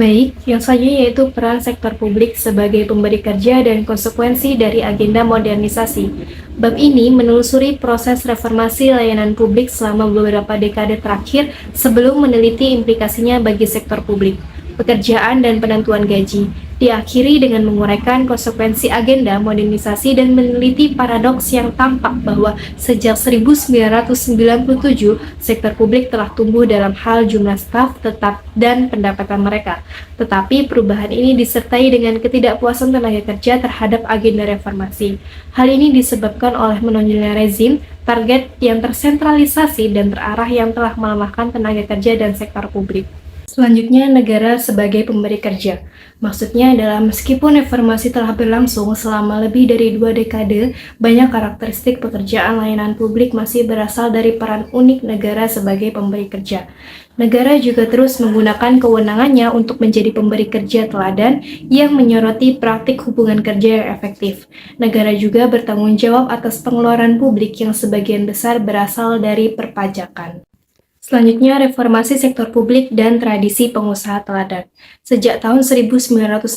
Baik, yang selanjutnya yaitu peran sektor publik sebagai pemberi kerja dan konsekuensi dari agenda modernisasi. Bab ini menelusuri proses reformasi layanan publik selama beberapa dekade terakhir sebelum meneliti implikasinya bagi sektor publik, pekerjaan dan penentuan gaji. Diakhiri dengan menguraikan konsekuensi agenda modernisasi dan meneliti paradoks yang tampak bahwa sejak 1997, sektor publik telah tumbuh dalam hal jumlah staf tetap dan pendapatan mereka. Tetapi perubahan ini disertai dengan ketidakpuasan tenaga kerja terhadap agenda reformasi. Hal ini disebabkan oleh menonjolnya rezim, target yang tersentralisasi dan terarah yang telah melemahkan tenaga kerja dan sektor publik. Selanjutnya, negara sebagai pemberi kerja. Maksudnya adalah meskipun reformasi telah berlangsung selama lebih dari 2 dekade, banyak karakteristik pekerjaan layanan publik masih berasal dari peran unik negara sebagai pemberi kerja. Negara juga terus menggunakan kewenangannya untuk menjadi pemberi kerja teladan yang menyoroti praktik hubungan kerja yang efektif. Negara juga bertanggung jawab atas pengeluaran publik yang sebagian besar berasal dari perpajakan. Selanjutnya, reformasi sektor publik dan tradisi pengusaha teladan. Sejak tahun 1945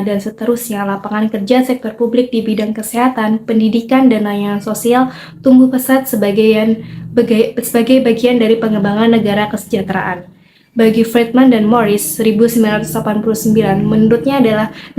dan seterusnya, lapangan kerja sektor publik di bidang kesehatan, pendidikan, dan layanan sosial tumbuh pesat sebagai bagian dari pengembangan negara kesejahteraan. Bagi Friedman dan Morris, 1989, menurutnya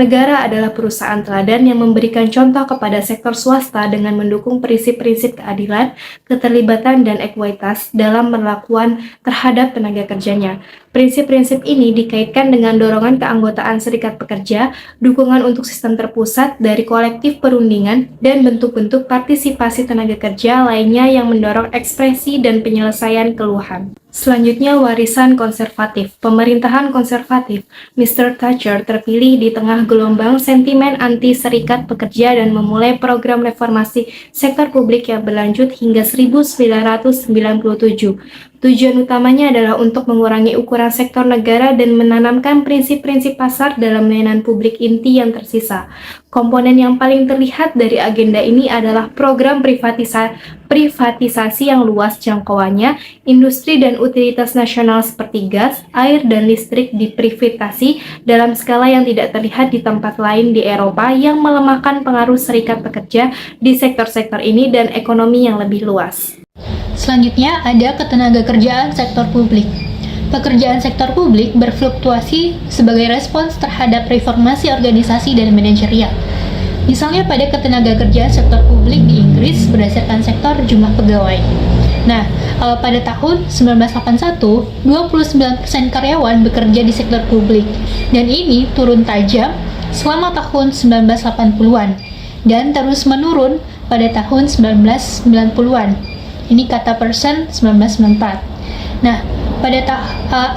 negara adalah perusahaan teladan yang memberikan contoh kepada sektor swasta dengan mendukung prinsip-prinsip keadilan, keterlibatan, dan ekuitas dalam perlakuan terhadap tenaga kerjanya. Prinsip-prinsip ini dikaitkan dengan dorongan keanggotaan serikat pekerja, dukungan untuk sistem terpusat dari kolektif perundingan, dan bentuk-bentuk partisipasi tenaga kerja lainnya yang mendorong ekspresi dan penyelesaian keluhan. Selanjutnya, warisan konservatif. Pemerintahan konservatif, Mr. Thatcher terpilih di tengah gelombang sentimen anti-serikat pekerja dan memulai program reformasi sektor publik yang berlanjut hingga 1997. Tujuan utamanya adalah untuk mengurangi ukuran sektor negara dan menanamkan prinsip-prinsip pasar dalam layanan publik inti yang tersisa. Komponen yang paling terlihat dari agenda ini adalah program privatisasi yang luas jangkauannya, industri dan utilitas nasional seperti gas, air, dan listrik diprivatisasi dalam skala yang tidak terlihat di tempat lain di Eropa yang melemahkan pengaruh serikat pekerja di sektor-sektor ini dan ekonomi yang lebih luas. Selanjutnya ada ketenagakerjaan sektor publik. Pekerjaan sektor publik berfluktuasi sebagai respons terhadap reformasi organisasi dan manajerial. Misalnya pada ketenagakerjaan sektor publik di Inggris berdasarkan sektor jumlah pegawai. Nah, pada tahun 1981, 29% karyawan bekerja di sektor publik, dan ini turun tajam selama tahun 1980-an, dan terus menurun pada tahun 1990-an. Ini kata Person 1994. Nah, pada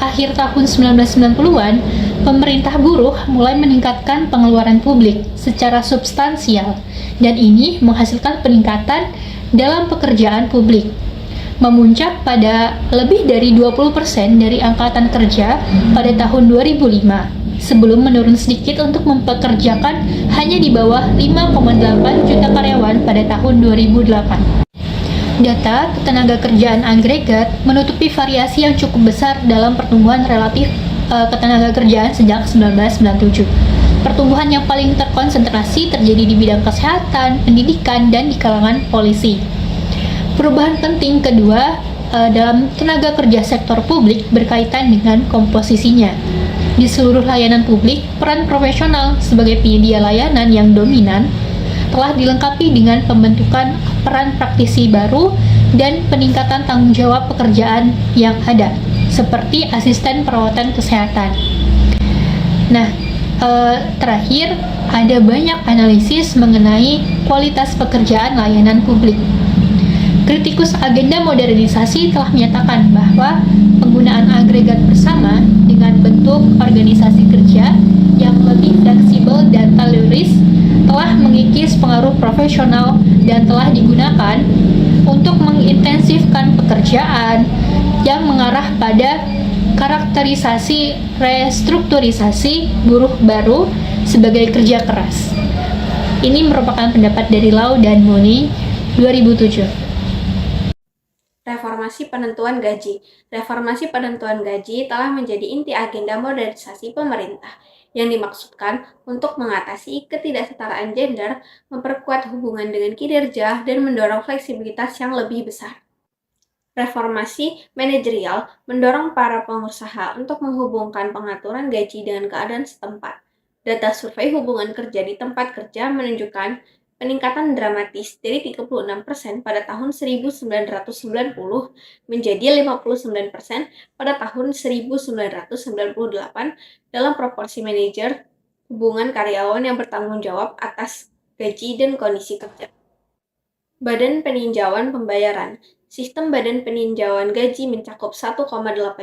akhir tahun 1990-an, pemerintah buruh mulai meningkatkan pengeluaran publik secara substansial, dan ini menghasilkan peningkatan dalam pekerjaan publik. Memuncak pada lebih dari 20% dari angkatan kerja pada tahun 2005, sebelum menurun sedikit untuk mempekerjakan hanya di bawah 5,8 juta karyawan pada tahun 2008. Data ketenagakerjaan agregat menutupi variasi yang cukup besar dalam pertumbuhan relatif ketenagakerjaan sejak 1997. Pertumbuhan yang paling terkonsentrasi terjadi di bidang kesehatan, pendidikan, dan di kalangan polisi. Perubahan penting kedua dalam tenaga kerja sektor publik berkaitan dengan komposisinya. Di seluruh layanan publik, peran profesional sebagai penyedia layanan yang dominan telah dilengkapi dengan pembentukan peran praktisi baru dan peningkatan tanggung jawab pekerjaan yang ada, seperti asisten perawatan kesehatan. Nah, terakhir, ada banyak analisis mengenai kualitas pekerjaan layanan publik. Kritikus agenda modernisasi telah menyatakan bahwa penggunaan agregat bersama dengan bentuk organisasi kerja yang lebih fleksibel dan teloris telah mengikis pengaruh profesional dan telah digunakan untuk mengintensifkan pekerjaan yang mengarah pada karakterisasi restrukturisasi buruh baru sebagai kerja keras. Ini merupakan pendapat dari Lau dan Mooney 2007. Reformasi penentuan gaji. Reformasi penentuan gaji telah menjadi inti agenda modernisasi pemerintah yang dimaksudkan untuk mengatasi ketidaksetaraan gender, memperkuat hubungan dengan kinerja, dan mendorong fleksibilitas yang lebih besar. Reformasi manajerial mendorong para pengusaha untuk menghubungkan pengaturan gaji dengan keadaan setempat. Data survei hubungan kerja di tempat kerja menunjukkan peningkatan dramatis dari 36% pada tahun 1990 menjadi 59% pada tahun 1998 dalam proporsi manajer hubungan karyawan yang bertanggung jawab atas gaji dan kondisi kerja. Badan Peninjauan Pembayaran. Sistem Badan Peninjauan Gaji mencakup 1,8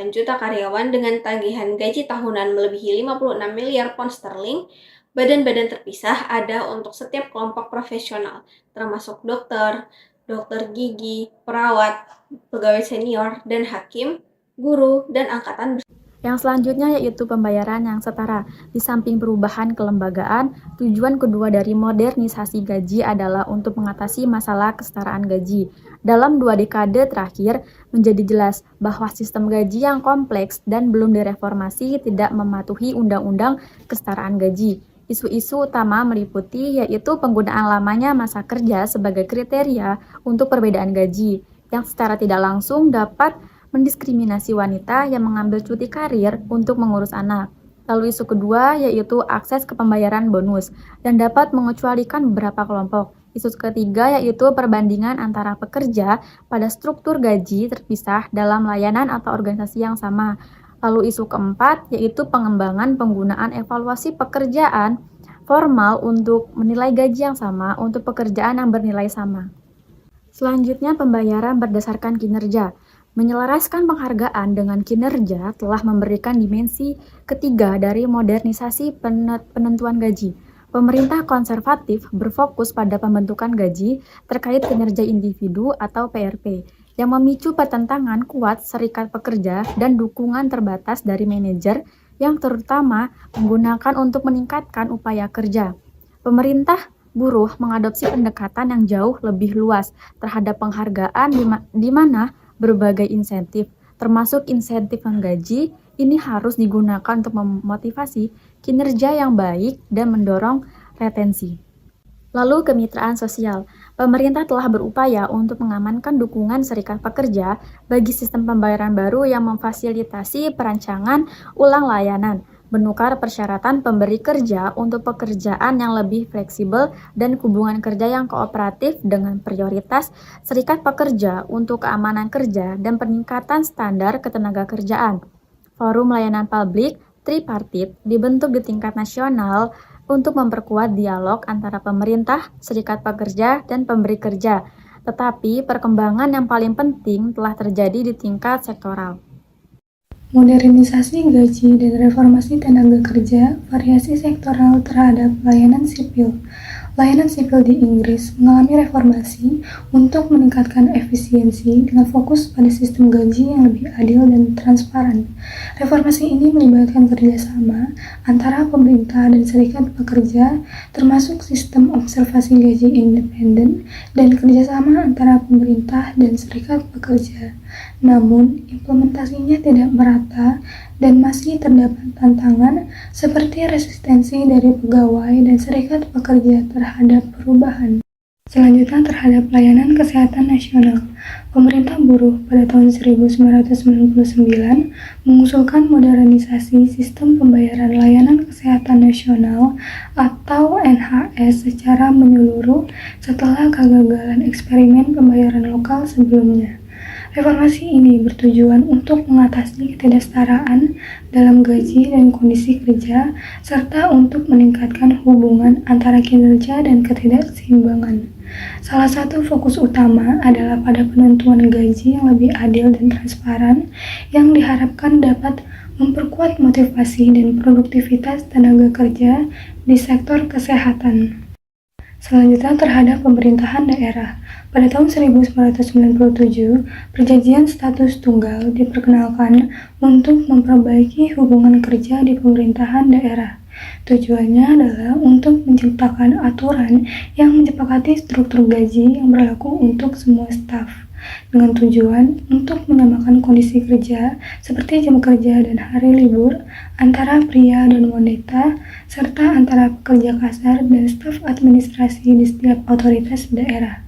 juta karyawan dengan tagihan gaji tahunan melebihi 56 miliar pound sterling. Badan-badan terpisah ada untuk setiap kelompok profesional, termasuk dokter, dokter gigi, perawat, pegawai senior, dan hakim, guru, dan angkatan. Yang selanjutnya yaitu pembayaran yang setara. Di samping perubahan kelembagaan, tujuan kedua dari modernisasi gaji adalah untuk mengatasi masalah kesetaraan gaji. Dalam 2 dekade terakhir, menjadi jelas bahwa sistem gaji yang kompleks dan belum direformasi tidak mematuhi undang-undang kesetaraan gaji. Isu-isu utama meliputi yaitu penggunaan lamanya masa kerja sebagai kriteria untuk perbedaan gaji, yang secara tidak langsung dapat mendiskriminasi wanita yang mengambil cuti karir untuk mengurus anak. Lalu isu kedua yaitu akses ke pembayaran bonus dan dapat mengecualikan beberapa kelompok. Isu ketiga yaitu perbandingan antara pekerja pada struktur gaji terpisah dalam layanan atau organisasi yang sama. Lalu isu keempat yaitu pengembangan penggunaan evaluasi pekerjaan formal untuk menilai gaji yang sama untuk pekerjaan yang bernilai sama. Selanjutnya pembayaran berdasarkan kinerja. Menyelaraskan penghargaan dengan kinerja telah memberikan dimensi ketiga dari modernisasi penentuan gaji. Pemerintah konservatif berfokus pada pembentukan gaji terkait kinerja individu atau PRP, yang memicu pertentangan kuat serikat pekerja dan dukungan terbatas dari manajer yang terutama menggunakan untuk meningkatkan upaya kerja. Pemerintah buruh mengadopsi pendekatan yang jauh lebih luas terhadap penghargaan di mana berbagai insentif, termasuk insentif menggaji, ini harus digunakan untuk memotivasi kinerja yang baik dan mendorong retensi. Lalu kemitraan sosial. Pemerintah telah berupaya untuk mengamankan dukungan serikat pekerja bagi sistem pembayaran baru yang memfasilitasi perancangan ulang layanan, menukar persyaratan pemberi kerja untuk pekerjaan yang lebih fleksibel dan hubungan kerja yang kooperatif dengan prioritas serikat pekerja untuk keamanan kerja dan peningkatan standar ketenagakerjaan. Forum layanan publik tripartit dibentuk di tingkat nasional untuk memperkuat dialog antara pemerintah, serikat pekerja, dan pemberi kerja. Tetapi perkembangan yang paling penting telah terjadi di tingkat sektoral. Modernisasi gaji dan reformasi tenaga kerja, variasi sektoral terhadap layanan sipil. Layanan sipil di Inggris mengalami reformasi untuk meningkatkan efisiensi dengan fokus pada sistem gaji yang lebih adil dan transparan. Reformasi ini melibatkan kerjasama antara pemerintah dan serikat pekerja, termasuk sistem observasi gaji independen dan kerjasama antara pemerintah dan serikat pekerja. Namun, implementasinya tidak merata dan masih terdapat tantangan seperti resistensi dari pegawai dan serikat pekerja terhadap perubahan. Selanjutnya terhadap layanan kesehatan nasional. Pemerintah buruh pada tahun 1999 mengusulkan modernisasi sistem pembayaran layanan kesehatan nasional atau NHS secara menyeluruh setelah kegagalan eksperimen pembayaran lokal sebelumnya. Reformasi ini bertujuan untuk mengatasi ketidaksetaraan dalam gaji dan kondisi kerja, serta untuk meningkatkan hubungan antara kinerja dan ketidakseimbangan. Salah satu fokus utama adalah pada penentuan gaji yang lebih adil dan transparan, yang diharapkan dapat memperkuat motivasi dan produktivitas tenaga kerja di sektor kesehatan. Selanjutnya terhadap pemerintahan daerah. Pada tahun 1997, Perjanjian Status Tunggal diperkenalkan untuk memperbaiki hubungan kerja di pemerintahan daerah. Tujuannya adalah untuk menciptakan aturan yang menyepakati struktur gaji yang berlaku untuk semua staf. dengan tujuan untuk menyamakan kondisi kerja seperti jam kerja dan hari libur antara pria dan wanita, serta antara pekerja kasar dan staf administrasi di setiap otoritas daerah.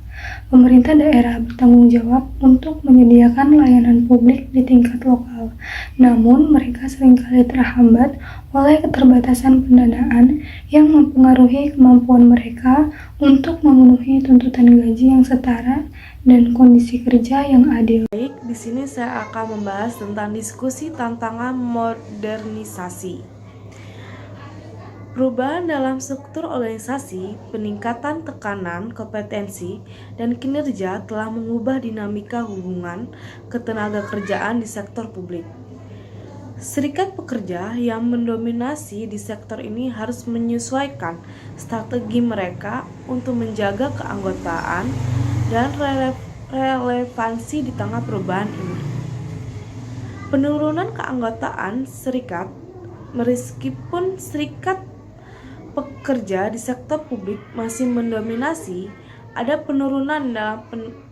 Pemerintah daerah bertanggung jawab untuk menyediakan layanan publik di tingkat lokal, namun mereka seringkali terhambat oleh keterbatasan pendanaan yang mempengaruhi kemampuan mereka untuk memenuhi tuntutan gaji yang setara dan kondisi kerja yang adil. Baik, di sini saya akan membahas tentang diskusi tantangan modernisasi. Perubahan dalam struktur organisasi, peningkatan tekanan, kompetensi, dan kinerja telah mengubah dinamika hubungan ketenagakerjaan di sektor publik. Serikat pekerja yang mendominasi di sektor ini harus menyesuaikan strategi mereka untuk menjaga keanggotaan dan relevansi di tengah perubahan ini. Penurunan keanggotaan serikat, meskipun serikat pekerja di sektor publik masih mendominasi, ada penurunan dalam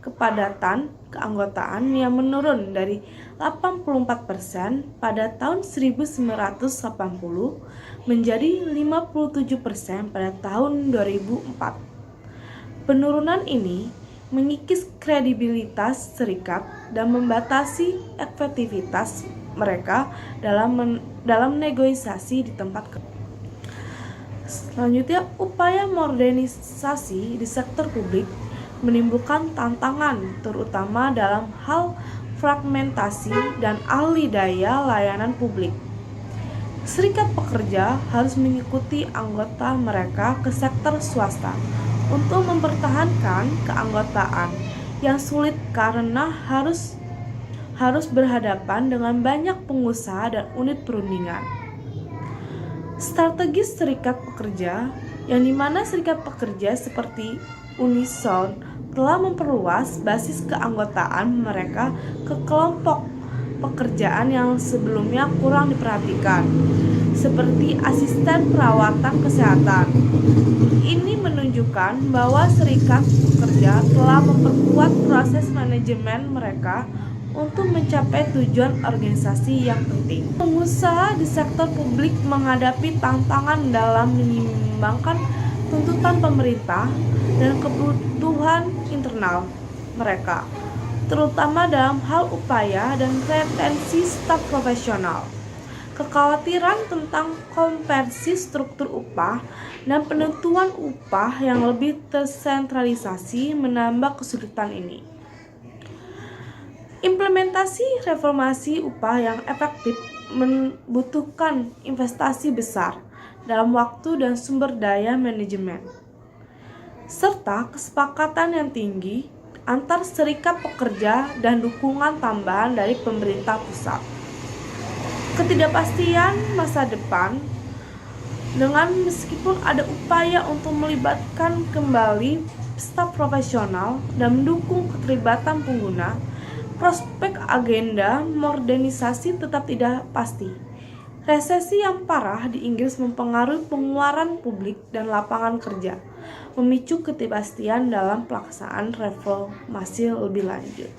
kepadatan keanggotaan yang menurun dari 84% pada tahun 1980 menjadi 57% pada tahun 2004. Penurunan ini mengikis kredibilitas serikat dan membatasi efektivitas mereka dalam negosiasi di tempat kerja. Selanjutnya, upaya modernisasi di sektor publik menimbulkan tantangan terutama dalam hal fragmentasi dan alih daya layanan publik. Serikat pekerja harus mengikuti anggota mereka ke sektor swasta untuk mempertahankan keanggotaan yang sulit karena harus berhadapan dengan banyak pengusaha dan unit perundingan. Strategi serikat pekerja, yang dimana serikat pekerja seperti Unison telah memperluas basis keanggotaan mereka ke kelompok pekerjaan yang sebelumnya kurang diperhatikan, seperti asisten perawatan kesehatan. Ini menunjukkan bahwa serikat pekerja telah memperkuat proses manajemen mereka untuk mencapai tujuan organisasi yang penting. Pengusaha di sektor publik menghadapi tantangan dalam menyeimbangkan tuntutan pemerintah dan kebutuhan internal mereka, terutama dalam hal upaya dan retensi staf profesional. Kekhawatiran tentang konversi struktur upah dan penentuan upah yang lebih tersentralisasi menambah kesulitan ini. Implementasi reformasi upah yang efektif membutuhkan investasi besar dalam waktu dan sumber daya manajemen, serta kesepakatan yang tinggi antar serikat pekerja dan dukungan tambahan dari pemerintah pusat. Ketidakpastian masa depan, dengan meskipun ada upaya untuk melibatkan kembali staf profesional dan mendukung keterlibatan pengguna, prospek agenda modernisasi tetap tidak pasti. Resesi yang parah di Inggris mempengaruhi pengeluaran publik dan lapangan kerja, memicu ketidakpastian dalam pelaksanaan reformasi lebih lanjut.